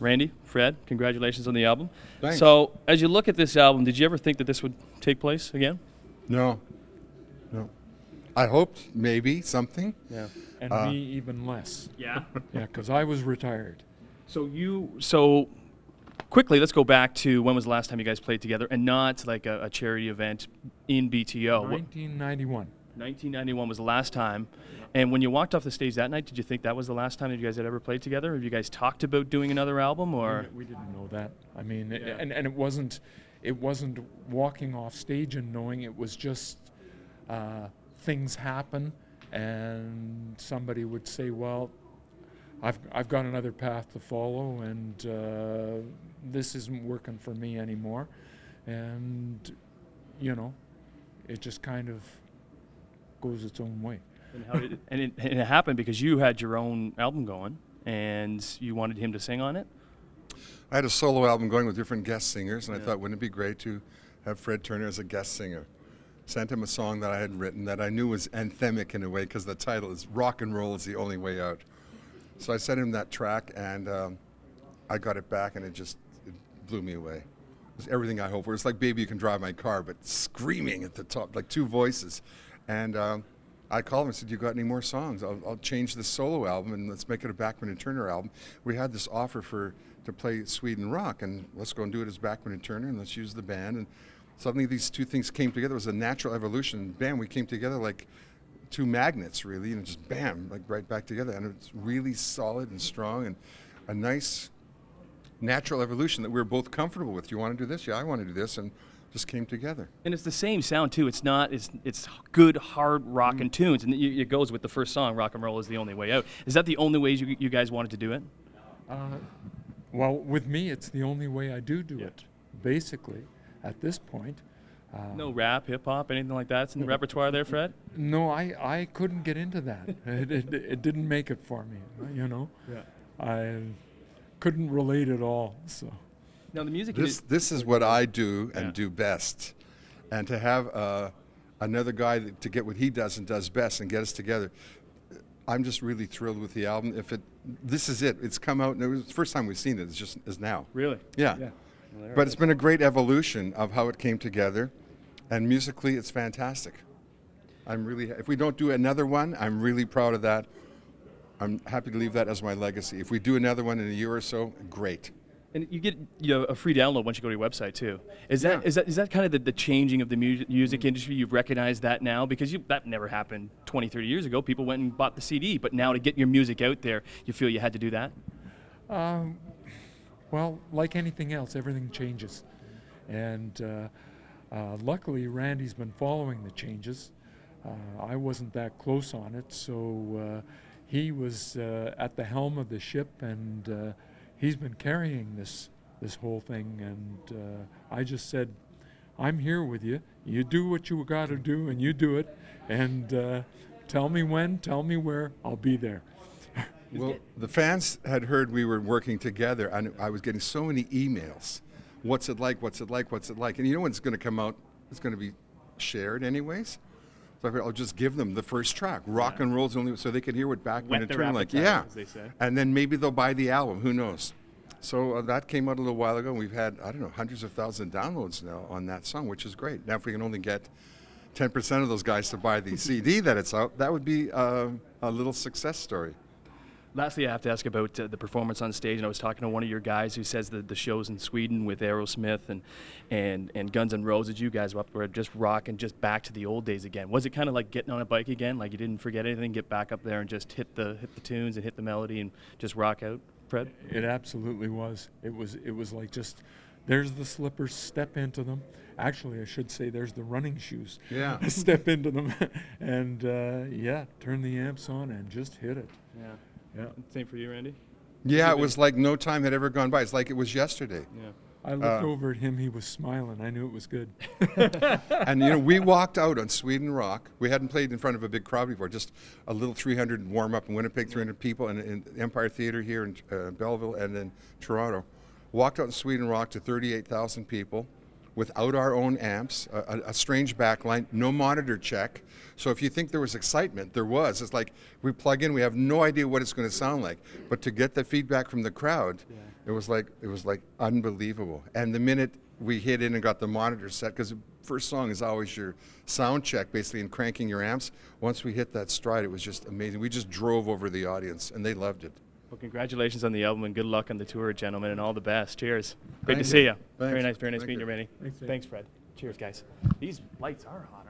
Randy, Fred, congratulations on the album. Thanks. So, as you look at this album, did you ever think that this would take place again? No, no. I hoped maybe something. Yeah. And me even less. Yeah. Yeah, because I was retired. So quickly, let's go back to when was the last time you guys played together, and not like a charity event in BTO. 1991. 1991 was the last time. And when you walked off the stage that night, did you think that was the last time that you guys had ever played together? Have you guys talked about doing another album, or? We didn't know that. I mean, and it wasn't walking off stage and knowing. It was just things happen, and somebody would say, "Well, I've got another path to follow, and this isn't working for me anymore," and you know, it just kind of goes its own way. And, how did it happened because you had your own album going, and you wanted him to sing on it? I had a solo album going with different guest singers, and I thought, wouldn't it be great to have Fred Turner as a guest singer? Sent him a song that I had written that I knew was anthemic in a way, because the title is "Rock and Roll is the Only Way Out." So I sent him that track, and I got it back, and it blew me away. It was everything I hoped for. It's like "Baby, You Can Drive My Car," but screaming at the top, like two voices. And I called him and said, "You got any more songs? I'll change this solo album, and let's make it a Bachman Turner album." We had this offer to play Sweden Rock, and let's go and do it as Bachman Turner, and let's use the band. And suddenly these two things came together. It was a natural evolution. Bam, we came together like two magnets, really, and just bam, like right back together. And it's really solid and strong, and a nice natural evolution that we were both comfortable with. You want to do this? Yeah, I want to do this, and just came together. And it's the same sound too. It's not. It's good hard rock and tunes, and it goes with the first song. Rock and Roll is the Only Way Out. Is that the only ways you guys wanted to do it? Well, with me, it's the only way I do it. Basically, at this point. No rap, hip hop, anything like that. It's in the repertoire there, Fred. No, I couldn't get into that. It didn't make it for me. You know. Yeah. I couldn't relate at all. So. Now the music. This is what I do and do best, and to have another guy to get what he does and does best and get us together. I'm just really thrilled with the album. This is it. It's come out, and it was the first time we've seen it. Is now. Really? Yeah. Well, but it's been a great evolution of how it came together, and musically, it's fantastic. If we don't do another one, I'm really proud of that. I'm happy to leave that as my legacy. If we do another one in a year or so, great. And you get a free download once you go to your website too. Is that kind of the changing of the music industry? You've recognized that now, because that never happened 20, 30 years ago. People went and bought the CD, but now to get your music out there, you feel you had to do that? Well, like anything else, everything changes, and luckily Randy's been following the changes. I wasn't that close on it, so he was at the helm of the ship, and he's been carrying this whole thing, and I just said, "I'm here with you. You do what you got to do, and you do it. And tell me when, tell me where. I'll be there." Well, the fans had heard we were working together, and I was getting so many emails. What's it like? What's it like? What's it like? And you know when it's going to come out? It's going to be shared anyways. So I figured I'll just give them the first track, Rock and Roll's only, so they could hear what Bachman and Turner like. Yeah, as they say. And then maybe they'll buy the album. Who knows? So that came out a little while ago, and we've had, I don't know, hundreds of thousands of downloads now on that song, which is great. Now if we can only get 10% of those guys to buy the CD that it's out, that would be a little success story. Lastly, I have to ask about the performance on stage. And I was talking to one of your guys who says that the shows in Sweden with Aerosmith and Guns N' Roses, you guys were just rocking, just back to the old days again. Was it kind of like getting on a bike again? Like you didn't forget anything, get back up there and just hit the tunes and hit the melody and just rock out, Fred? It absolutely was. It was like just, there's the slippers, step into them. Actually, I should say there's the running shoes. Yeah. Step into them and turn the amps on and just hit it. Yeah. Yeah. Same for you, Randy? Yeah, it was like no time had ever gone by. It's like it was yesterday. Yeah. I looked over at him, he was smiling. I knew it was good. And, you know, we walked out on Sweden Rock. We hadn't played in front of a big crowd before, just a little 300 warm-up in Winnipeg, 300 people, and in Empire Theatre here in Belleville and in Toronto. Walked out in Sweden Rock to 38,000 people without our own amps, a strange backline, no monitor check. So if you think there was excitement, there was. It's like we plug in, we have no idea what it's going to sound like, but to get the feedback from the crowd, it was like unbelievable. And the minute we hit in and got the monitor set, because the first song is always your sound check, basically, and cranking your amps. Once we hit that stride, it was just amazing. We just drove over the audience, and they loved it. Well, congratulations on the album and good luck on the tour, gentlemen, and all the best. Cheers. Great to see you. Thanks. Very nice meeting you, Rennie. Thanks, Thanks, Fred. Cheers, guys. These lights are hot,